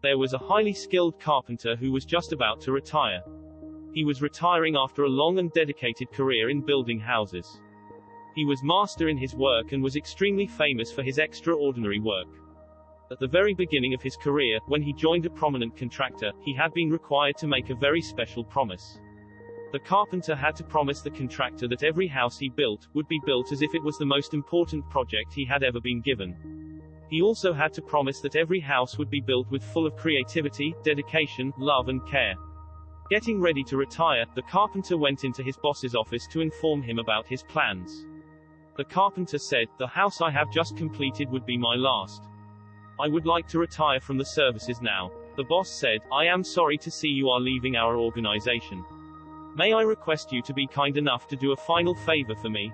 There was a highly skilled carpenter who was just about to retire. He was retiring after a long and dedicated career in building houses. He was master in his work and was extremely famous for his extraordinary work. At the very beginning of his career, when he joined a prominent contractor, he had been required to make a very special promise. The carpenter had to promise the contractor that every house he built would be built as if it was the most important project he had ever been given. He also had to promise that every house would be built with full of creativity, dedication, love and care. Getting ready to retire, the carpenter went into his boss's office to inform him about his plans. The carpenter said, "The house I have just completed would be my last. I would like to retire from the services now." The boss said, "I am sorry to see you are leaving our organization. May I request you to be kind enough to do a final favor for me?"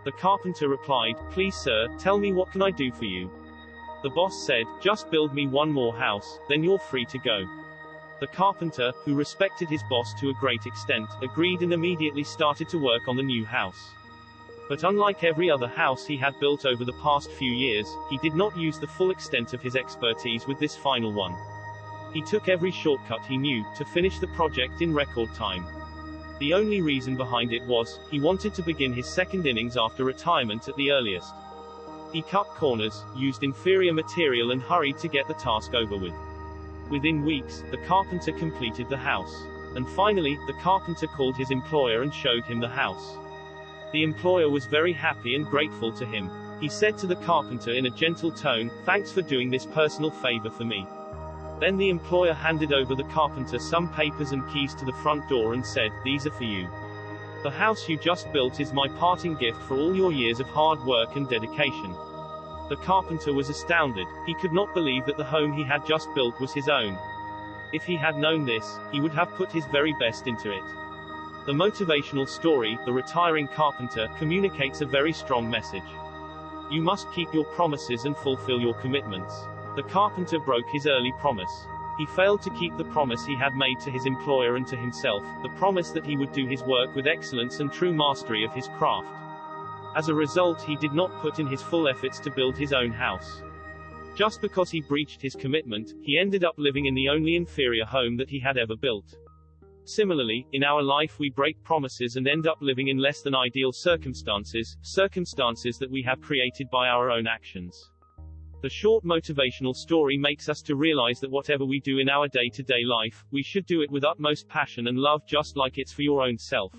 The carpenter replied, "Please sir, tell me what can I do for you?" The boss said, "Just build me one more house, then you're free to go." The carpenter, who respected his boss to a great extent, agreed and immediately started to work on the new house. But unlike every other house he had built over the past few years, he did not use the full extent of his expertise with this final one. He took every shortcut he knew, to finish the project in record time. The only reason behind it was, he wanted to begin his second innings after retirement at the earliest. He cut corners, used inferior material and hurried to get the task over with. Within weeks, the carpenter completed the house. And finally, the carpenter called his employer and showed him the house. The employer was very happy and grateful to him. He said to the carpenter in a gentle tone, "Thanks for doing this personal favor for me." Then the employer handed over the carpenter some papers and keys to the front door and said, "These are for you. The house you just built is my parting gift for all your years of hard work and dedication." The carpenter was astounded. He could not believe that the home he had just built was his own. If he had known this, he would have put his very best into it. The motivational story, The Retiring Carpenter, communicates a very strong message. You must keep your promises and fulfill your commitments. The carpenter broke his early promise. He failed to keep the promise he had made to his employer and to himself, the promise that he would do his work with excellence and true mastery of his craft. As a result, he did not put in his full efforts to build his own house. Just because he breached his commitment, he ended up living in the only inferior home that he had ever built. Similarly, in our life we break promises and end up living in less than ideal circumstances that we have created by our own actions. The short motivational story makes us to realize that whatever we do in our day-to-day life, we should do it with utmost passion and love, just like it's for your own self.